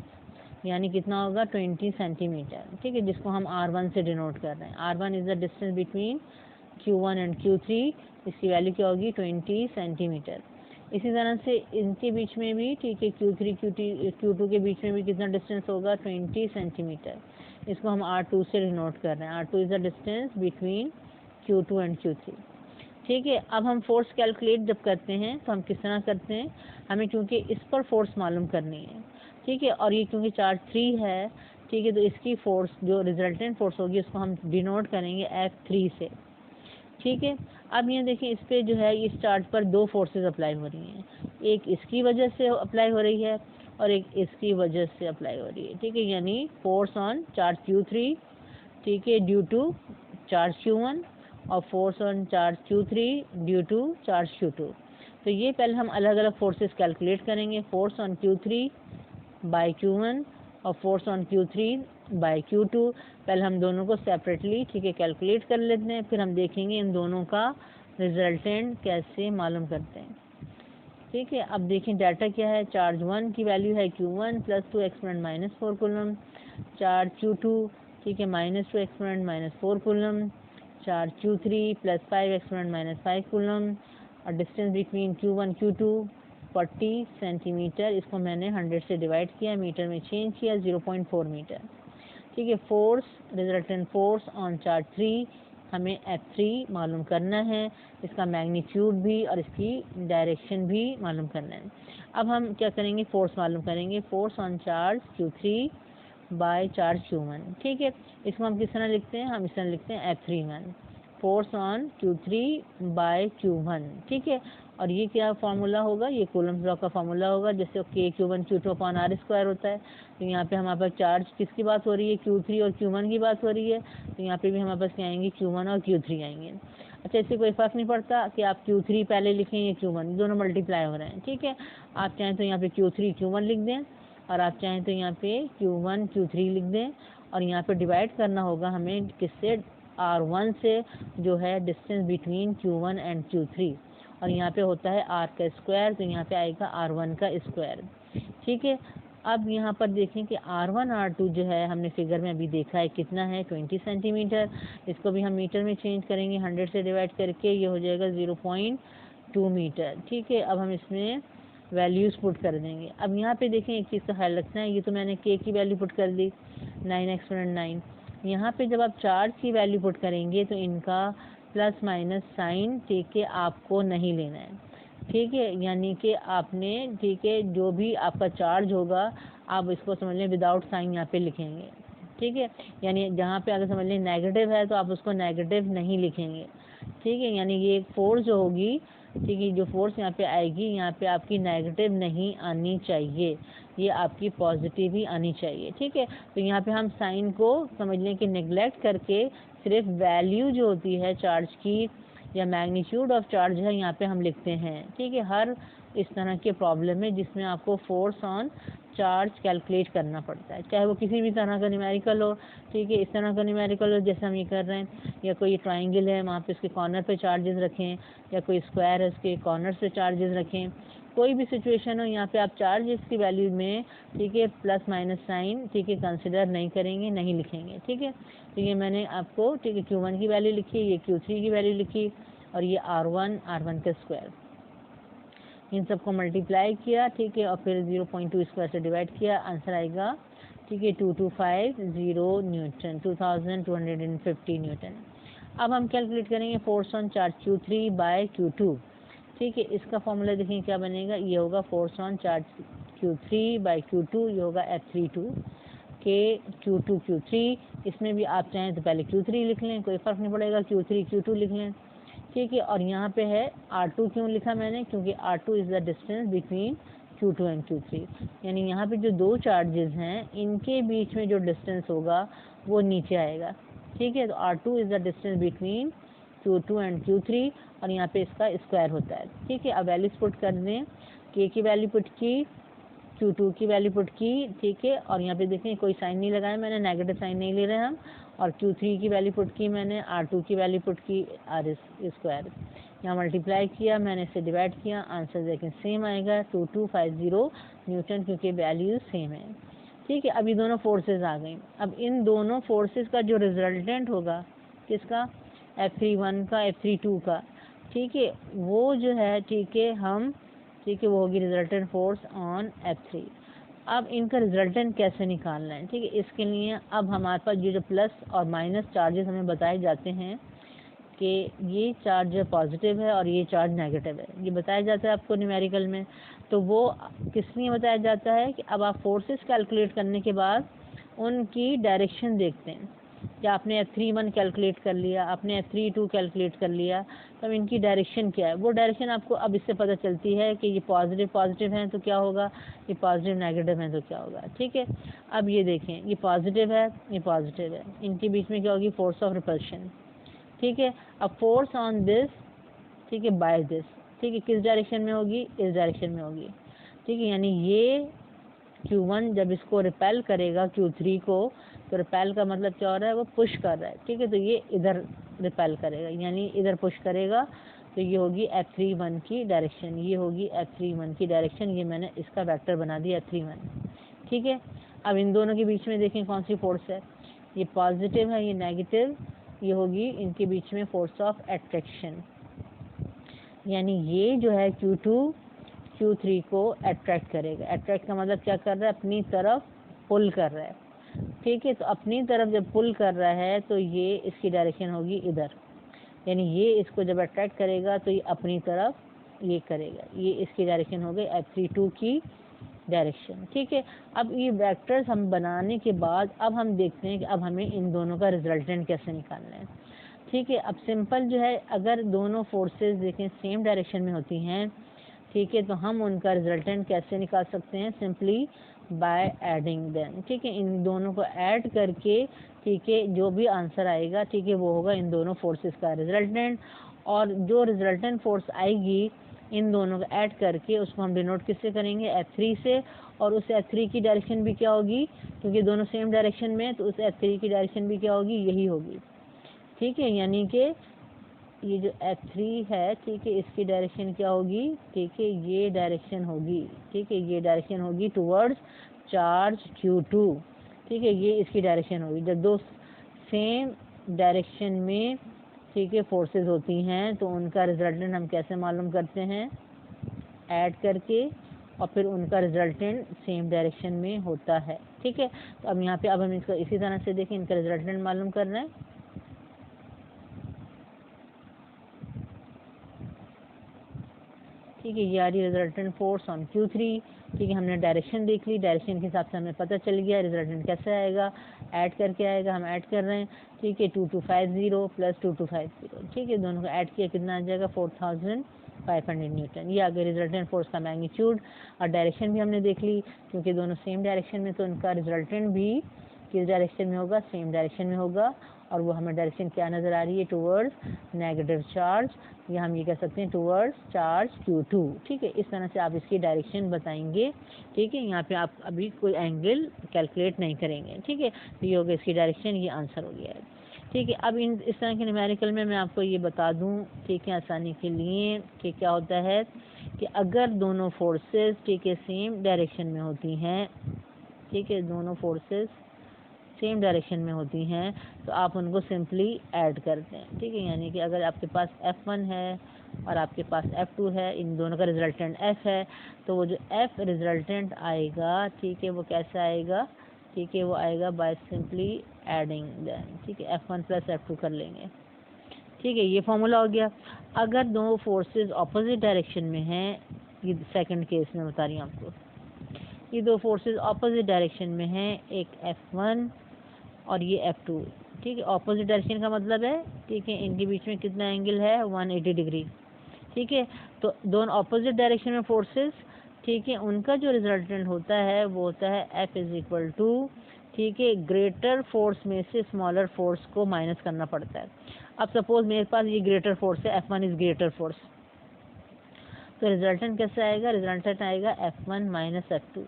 S1: यानी कितना होगा 20 सेंटीमीटर, ठीक है, जिसको हम R1 से डिनोट कर रहे हैं। R1 is the distance between Q1 and Q3, इसकी वैल्यू क्या होगी 20 सेंटीमीटर। इसी तरह से इनके बीच में भी, ठीक है, Q3 Q2 के बीच में भी कितना डिस्टेंस होगा 20 सेंटीमीटर, इसको हम R2 से डिनोट कर रहे हैं। R2 is the distance between Q2 and Q3, ठीक है। अब हम फोर्स कैलकुलेट जब करते हैं तो हम किस तरह करते हैं, हमें क्योंकि इस पर फोर्स मालूम करनी है, ठीक है, और ये क्योंकि चार्ज 3 है, ठीक है, तो इसकी फोर्स जो रिजल्टेंट फोर्स होगी उसको हम डिनोट करेंगे F3 से, ठीक है। अब ये देखिए, इस पे जो है इस चार्ज पर दो फोर्सेस अप्लाई हो रही हैं, एक इसकी वजह से अप्लाई हो रही है और एक इसकी वजह से अप्लाई हो रही है, ठीक है, यानी फोर्स ऑन चार्ज Q3, ठीक है, ड्यू टू चार्ज Q1, और force on charge Q3 due to charge Q2। तो ये पहले हम अलग अलग फोर्सेस कैलकुलेट करेंगे, force on Q3 by Q1 और force on Q3 bye Q2। पहले हम दोनों को सेपरेटली, ठीक है, कैलकुलेट कर लेते हैं, फिर हम देखेंगे इन दोनों का रिजल्टेंट कैसे मालूम करते हैं, ठीक है। अब देखें डाटा क्या है, चार्ज 1 की वैल्यू है Q1 + 2 exponent -4 coulomb, charge Q2, ठीक है, -2 exponent -4 coulomb, charge Q3 + 5 exponent -5 coulomb, और distance between Q1 Q2 40 centimetre, इसको मैंने 100 से डिवाइड किया, मीटर में चेंज किया, 0.4 मीटर, ठीक है। Force, resultant force on charge 3 हमें F3 मालूम करना है, इसका मैग्नीट्यूड भी और इसकी डायरेक्शन भी मालूम करना है। अब हम क्या करेंगे, फोर्स मालूम करेंगे, force on charge Q3 by charge Q1, ठीक है। इसको हम किस तरह लिखते हैं, हम इस तरह लिखते हैं F31 force on Q3 by Q1, ठीक है। और ये क्या फार्मूला होगा, ये कूलम्स लॉ का फार्मूला होगा, जैसे K Q1 Q2 upon R² होता है। तो यहाँ पे हमारे पास चार्ज किसकी बात हो रही है, Q3 और Q1 की बात हो रही है, तो यहाँ पे भी हमारे पास क्या आएंगे, Q1 और Q3 आएंगे। अच्छा, इससे कोई फर्क नहीं पड़ता कि आप Q3 पहले लिखें या Q1, दोनों मल्टीप्लाई हो रहे हैं, ठीक है। आप चाहें तो यहाँ पे Q3 Q1 लिख दें, और आप चाहें तो यहाँ पे Q1 Q3 लिख दें, और यहाँ पे डिवाइड करना होगा हमें किससे, R1 से, जो है distance between Q1 and Q3, और यहाँ पे होता है R का स्क्वायर, तो यहाँ पे आएगा R1 का स्क्वायर, ठीक है। अब यहाँ पर देखें कि R1 R2 जो है हमने फिगर में अभी देखा है कितना है 20 सेंटीमीटर, इसको भी हम मीटर में चेंज करेंगे 100 से डिवाइड करके, ये हो जाएगा 0.2 मीटर, ठीक है। अब हम इसमें वैल्यूज़ पुट कर देंगे। अब यहाँ पे देखें एक चीज़ का ख्याल रखना है, ये तो मैंने K की वैल्यू पुट कर दी 9 एक्सपोनेंट 9, यहाँ पे जब आप चार्ज की वैल्यू पुट करेंगे तो इनका प्लस माइनस साइन, ठीक है, आपको नहीं लेना है, ठीक है, यानी कि आपने, ठीक है, जो भी आपका चार्ज होगा आप इसको समझ लें विदाउट साइन यहाँ पे लिखेंगे, ठीक है। यानी जहाँ पे अगर समझ लें नेगेटिव है तो आप उसको नेगेटिव नहीं लिखेंगे, ठीक है। यानी ये फोर्स जो होगी, ठीक है, जो फोर्स यहाँ पे आएगी, यहाँ पे आपकी नेगेटिव नहीं आनी चाहिए, ये आपकी पॉजिटिव ही आनी चाहिए, ठीक है। तो यहाँ पे हम साइन को समझ लें कि नेग्लेक्ट करके सिर्फ वैल्यू जो होती है चार्ज की या मैग्नीट्यूड ऑफ चार्ज है यहाँ पे हम लिखते हैं, ठीक है। हर इस तरह के प्रॉब्लम में जिसमें आपको फोर्स ऑन चार्ज कैलकुलेट करना पड़ता है, चाहे वो किसी भी तरह का न्यूमेरिकल हो, ठीक है, इस तरह का न्यूमेरिकल हो जैसे हम ये कर रहे हैं, या कोई ट्राइंगल है वहाँ पे उसके कॉर्नर पे चार्जेस रखें, या कोई स्क्वायर है उसके कॉर्नर पे चार्जेस रखें, कोई भी सिचुएशन हो यहाँ पे आप चार्जेस की वैल्यू में, ठीक है, प्लस माइनस साइन, ठीक है, कंसिडर नहीं करेंगे, नहीं लिखेंगे, ठीक है। तो ये मैंने आपको, ठीक है, Q1 की वैल्यू लिखी, ये Q3 की वैल्यू लिखी, और ये R1 का स्क्वायर, इन सबको मल्टीप्लाई किया, ठीक है, और फिर 0.2 स्क्वायर से डिवाइड किया, आंसर आएगा, ठीक है, 2250 न्यूटन, 2250 न्यूटन। अब हम कैलकुलेट करेंगे force on charge Q3 bye Q2, ठीक है। इसका फॉर्मूला देखें क्या बनेगा, ये होगा force on charge Q3 bye Q2, ये होगा F32 के Q2 Q3, इसमें भी आप चाहें तो पहले Q3 लिख लें, कोई फ़र्क नहीं पड़ेगा, Q3 Q2 लिख लें, ठीक है। और यहाँ पे है R2 क्यों लिखा मैंने, क्योंकि R2 is the distance between Q2 and Q3, यानी यहाँ पे जो दो चार्जेस हैं इनके बीच में जो डिस्टेंस होगा वो नीचे आएगा, ठीक है। तो R2 is the distance between Q2 and Q3, और यहाँ पे इसका स्क्वायर होता है, ठीक है। अब वैल्यूज पुट कर दें, K की वैल्यू पुट की Q2 की वैल्यू पुट की, ठीक है, और यहाँ पे देखें कोई साइन नहीं लगाया मैंने, नेगेटिव साइन नहीं ले रहे हम, और Q3 की वैल्यू पुट की मैंने, R2 की वैल्यू पुट की, R स्क्वायर, यहाँ मल्टीप्लाई किया मैंने, इसे डिवाइड किया, आंसर देखें सेम आएगा 2250 न्यूटन, क्योंकि वैल्यू सेम है। ठीक है, अब ये दोनों फोर्सेस आ गई। अब इन दोनों फोर्सेस का जो रिजल्टेंट होगा, किसका, F31 का, F32 का, ठीक है, वो जो है, ठीक है, हम, ठीक है, वो होगी रिजल्टेंट फोर्स ऑन F3। अब इनका रिजल्टेंट कैसे निकालना है, ठीक है, इसके लिए अब हमारे पास जो प्लस और माइनस चार्जेस हमें बताए जाते हैं कि ये चार्ज पॉजिटिव है और ये चार्ज नेगेटिव है, ये बताया जाता है आपको न्यूमेरिकल में। तो वो किस लिए बताया जाता है कि अब आप फोर्सेस कैलकुलेट करने के बाद उनकी डायरेक्शन देखते हैं कि आपने F31 कैलकुलेट कर लिया, आपने F32 कैलकुलेट कर लिया, तब इनकी डायरेक्शन क्या है, वो डायरेक्शन आपको अब इससे पता चलती है कि ये पॉजिटिव पॉजिटिव हैं तो क्या होगा, ये पॉजिटिव नेगेटिव हैं तो क्या होगा। ठीक है, अब ये देखें, ये पॉजिटिव है, ये पॉजिटिव है, इनके बीच में क्या होगी, फोर्स ऑफ रिपल्शन। ठीक है, अब फोर्स ऑन दिस, ठीक है, बाय दिस, ठीक है, किस डायरेक्शन में होगी, इस डायरेक्शन में होगी। ठीक है, यानी ये Q1 जब इसको रिपेल करेगा Q3 को, तो रिपेल का मतलब क्या हो रहा है, वो पुश कर रहा है। ठीक है, तो ये इधर रिपेल करेगा, यानी इधर पुश करेगा, तो ये होगी F31 की डायरेक्शन, ये होगी F31 की डायरेक्शन, ये मैंने इसका वेक्टर बना दिया F31। ठीक है, अब इन दोनों के बीच में देखें कौन सी फोर्स है, ये पॉजिटिव है, ये नेगेटिव, ये होगी इनके बीच में फोर्स ऑफ अट्रैक्शन, यानी ये जो है Q2 Q3 को अट्रैक्ट करेगा। अट्रैक्ट का मतलब क्या कर रहा है, अपनी तरफ पुल कर रहा है। ठीक है, तो अपनी तरफ जब पुल कर रहा है तो ये इसकी डायरेक्शन होगी इधर, यानी ये इसको जब अट्रैक्ट करेगा तो ये अपनी तरफ ये करेगा, ये इसकी डायरेक्शन हो गई F32 की डायरेक्शन। ठीक है, अब ये वेक्टर्स हम बनाने के बाद अब हम देखते हैं कि अब हमें इन दोनों का रिजल्टेंट कैसे निकालना है। ठीक है, अब सिंपल जो है, अगर दोनों फोर्सेस देखें सेम डायरेक्शन में होती हैं, ठीक है, तो हम उनका रिजल्टेंट कैसे निकाल सकते हैं, सिंपली बाय एडिंग देम। ठीक है, इन दोनों को ऐड करके, ठीक है, जो भी आंसर आएगा, ठीक है, वो होगा इन दोनों फोर्सेस का रिजल्टेंट, और जो रिजल्टेंट फोर्स आएगी इन दोनों को ऐड करके उसको हम डिनोट किससे करेंगे, F3 से, और उस F3 की डायरेक्शन भी क्या होगी, क्योंकि दोनों सेम डायरेक्शन में, तो उस F3 की डायरेक्शन भी क्या होगी, यही होगी। ठीक है, यानी कि ये जो F3 है, ठीक है, इसकी डायरेक्शन क्या होगी, ठीक है, ये डायरेक्शन होगी, ठीक है, ये डायरेक्शन होगी टुवर्ड्स चार्ज Q2। ठीक है, ये इसकी डायरेक्शन होगी। जब दो सेम डायरेक्शन में, ठीक है, फोर्सेस होती हैं तो उनका रिजल्टेंट हम कैसे मालूम करते हैं, ऐड करके, और फिर उनका रिजल्टेंट सेम डायरेक्शन में होता है। ठीक है, तो अब यहाँ पे अब हम इसका इसी तरह से देखें, इनका रिजल्टेंट मालूम करना है। ठीक है, ये आ रही रिजल्टेंट फोर्स ऑन Q3। ठीक है, हमने डायरेक्शन देख ली, डायरेक्शन के हिसाब से हमें पता चल गया रिजल्टेंट कैसे आएगा, ऐड करके आएगा, हम ऐड कर रहे हैं। ठीक है, 2250 प्लस 2250, ठीक है, दोनों को ऐड किया कितना आ जाएगा, 4500 न्यूटन। ये आ गया रिजल्टेंट फोर्स का मैग्नीट्यूड। और डायरेक्शन भी हमने देख ली, क्योंकि दोनों सेम डायरेक्शन में, तो उनका रिजल्टेंट भी किस डायरेक्शन में होगा, सेम डायरेक्शन में होगा, और वो हमें डायरेक्शन क्या नज़र आ रही है, टुवर्ड्स नेगेटिव चार्ज, या हम ये कह सकते हैं टुवर्ड्स चार्ज Q2। ठीक है, इस तरह से आप इसकी डायरेक्शन बताएंगे। ठीक है, यहाँ पे आप अभी कोई एंगल कैलकुलेट नहीं करेंगे। ठीक है, तो ये हो गया इसकी डायरेक्शन, ये आंसर हो गया है। ठीक है, अब इस तरह के न्यूमेरिकल में मैं आपको ये बता दूँ, ठीक है, आसानी के लिए, कि क्या होता है कि अगर दोनों फोर्सेस, ठीक है, सेम डायरेक्शन में होती हैं, ठीक है, दोनों फोर्सेस सेम डायरेक्शन में होती हैं, तो आप उनको सिंपली ऐड करते हैं। ठीक है, यानी कि अगर आपके पास F1 है और आपके पास F2 है, इन दोनों का रिजल्टेंट F है, तो वो जो F रिजल्टेंट आएगा, ठीक है, वो कैसा आएगा, ठीक है, वो आएगा बाय सिंपली एडिंग देम। ठीक है, F1 प्लस F2 कर लेंगे। ठीक है, ये फॉर्मूला हो गया। अगर दो फोर्सेस ऑपोजिट डायरेक्शन में हैं, ये सेकंड केस में बता रही हूँ आपको, ये दो फोर्सेस ऑपोजिट डायरेक्शन में हैं, एक F1 और ये F2। ठीक है, ऑपोजिट डायरेक्शन का मतलब है, ठीक है, इनके बीच में कितना एंगल है, 180 डिग्री। ठीक है, तो दोनों ऑपोजिट डायरेक्शन में फोर्सेस, ठीक है, उनका जो रिजल्टेंट होता है वो होता है F इज इक्वल टू, ठीक है, ग्रेटर फोर्स में से स्मॉलर फोर्स को माइनस करना पड़ता है। अब सपोज मेरे पास ये ग्रेटर फोर्स है, F1 इज ग्रेटर फोर्स, तो रिजल्टेंट कैसे आएगा, रिजल्टेंट आएगा F1 माइनस F2।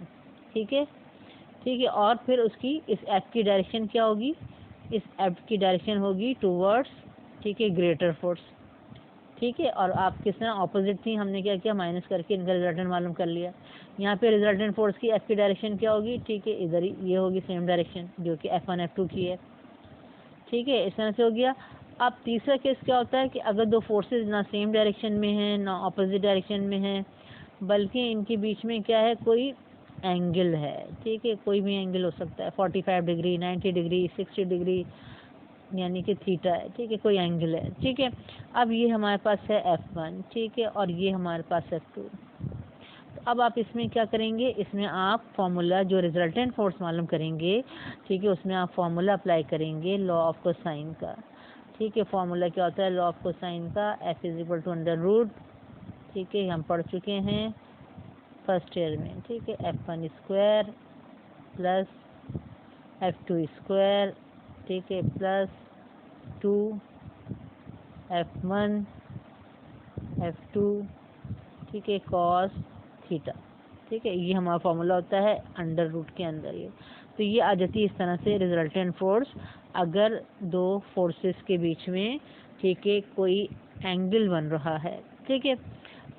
S1: ठीक है, ठीक है। और फिर उसकी इस एफ की डायरेक्शन क्या होगी, इस एफ की डायरेक्शन होगी टूवर्ड्स, ठीक है, ग्रेटर फोर्स, ठीक है। और आप किस तरह ऑपोजिट थी, हमने क्या किया, माइनस करके इनका रिजल्टेंट मालूम कर लिया। यहाँ पे रिजल्टेंट फोर्स की एफ की डायरेक्शन क्या होगी, ठीक है, इधर ही ये होगी सेम डायरेक्शन जो कि F1 F2 की है, ठीक है। इस तरह से हो गया। अब तीसरा केस क्या होता है कि अगर दो फोर्सेस ना सेम डायरेक्शन में हैं ना ऑपोजिट डायरेक्शन में हैं, बल्कि इनके बीच में क्या है, कोई एंगल है, ठीक है, कोई भी एंगल हो सकता है, 45 डिग्री, 90 डिग्री, 60 डिग्री, यानी कि थीटा है, ठीक है, कोई एंगल है, ठीक है। अब ये हमारे पास है F1, ठीक है, और ये हमारे पास F2। तो अब आप इसमें क्या करेंगे, इसमें आप फॉर्मूला जो रिजल्टेंट फोर्स मालूम करेंगे, ठीक है, उसमें आप फॉर्मूला अप्लाई करेंगे लॉ ऑफ कोसाइन का, ठीक है। फॉर्मूला क्या होता है लॉ ऑफ कोसाइन का, F = अंडर रूट, ठीक है, हम पढ़ चुके हैं फर्स्ट ईयर में, ठीक है, F1 square plus F2 square, ठीक है, प्लस 2 F1 F2, ठीक है, कॉस थीटा, ठीक है। ये हमारा फॉर्मूला होता है अंडर रूट के अंदर ये। तो ये आ जाती है इस तरह से रिजल्टेंट फोर्स अगर दो फोर्सेस के बीच में, ठीक है, कोई एंगल बन रहा है, ठीक है।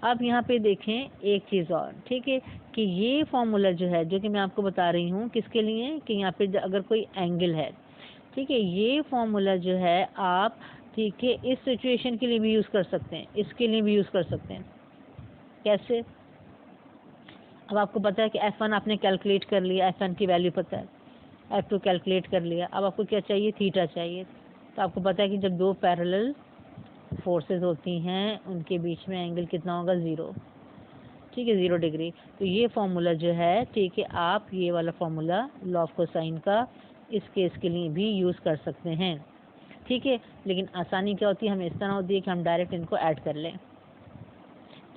S1: अब यहाँ पे देखें एक चीज़ और, ठीक है, कि ये फॉर्मूला जो है, जो कि मैं आपको बता रही हूँ किसके लिए, कि यहाँ पे अगर कोई एंगल है, ठीक है, ये फॉर्मूला जो है आप, ठीक है, इस सिचुएशन के लिए भी यूज़ कर सकते हैं, इसके लिए भी यूज़ कर सकते हैं। कैसे, अब आपको पता है कि F1 आपने कैलकुलेट कर लिया, F1 की वैल्यू पता है, F2 कैलकुलेट कर लिया, अब आपको क्या चाहिए, थीटा चाहिए। तो आपको पता है कि जब दो पैरेलल फोर्सेस होती हैं उनके बीच में एंगल कितना होगा, 0, ठीक है, 0 डिग्री। तो ये फॉर्मूला जो है, ठीक है, आप ये वाला फॉर्मूला लॉ ऑफ कोसाइन का इस केस के लिए भी यूज़ कर सकते हैं, ठीक है। लेकिन आसानी क्या होती है, हमें इस तरह होती है कि हम डायरेक्ट इनको ऐड कर लें,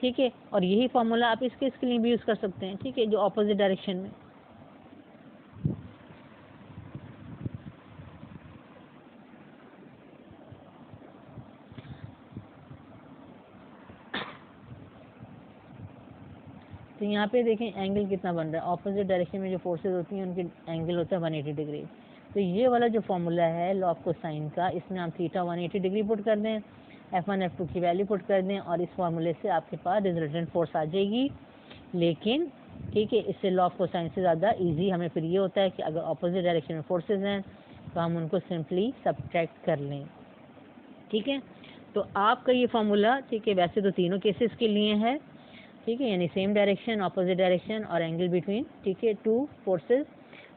S1: ठीक है। और यही फॉर्मूला आप इस केस के लिए भी यूज़ कर सकते हैं, ठीक है, जो ऑपोजिट डायरेक्शन में। तो यहाँ पे देखें एंगल कितना बन रहा है, ऑपोजिट डायरेक्शन में जो फोर्सेज होती हैं उनके एंगल होता है 180 डिग्री। तो ये वाला जो फॉर्मूला है लॉ ऑफ कोसाइन का, इसमें आप थीटा 180 डिग्री पुट कर दें, F1 F2 की वैल्यू पुट कर दें, और इस फार्मूले से आपके पास रिजल्टेंट फोर्स आ जाएगी। लेकिन ठीक है, इससे लॉ ऑफ कोसाइन से ज़्यादा इजी हमें फिर ये होता है कि अगर ऑपोजिट डायरेक्शन में फोर्सेज हैं तो हम उनको सिंपली सब्ट्रैक्ट कर लें, ठीक है। तो आपका ये फार्मूला, ठीक है, वैसे तो तीनों केसेस के लिए है, ठीक है, यानी सेम डायरेक्शन, ऑपोजिट डायरेक्शन और एंगल बिटवीन, ठीक है, टू फोर्सेस।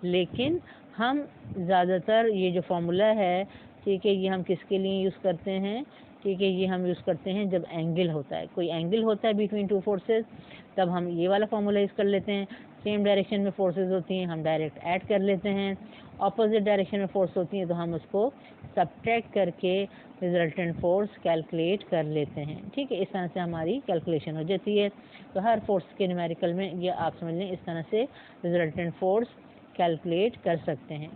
S1: लेकिन हम ज़्यादातर ये जो फार्मूला है, ठीक है, ये हम किसके लिए यूज़ करते हैं, ठीक है, ये हम यूज़ करते हैं जब एंगल होता है, कोई एंगल होता है बिटवीन टू फोर्सेस, तब हम ये वाला फार्मूला यूज़ कर लेते हैं। सेम डायरेक्शन में फोर्सेस होती हैं हम डायरेक्ट ऐड कर लेते हैं, ऑपोजिट डायरेक्शन में फोर्स होती हैं तो हम उसको सब्ट्रैक्ट करके रिजल्टेंट फोर्स कैलकुलेट कर लेते हैं, ठीक है। इस तरह से हमारी कैलकुलेशन हो जाती है। तो हर फोर्स के न्यूमेरिकल में ये आप समझ लें, इस तरह से रिजल्टेंट फोर्स कैलकुलेट कर सकते हैं।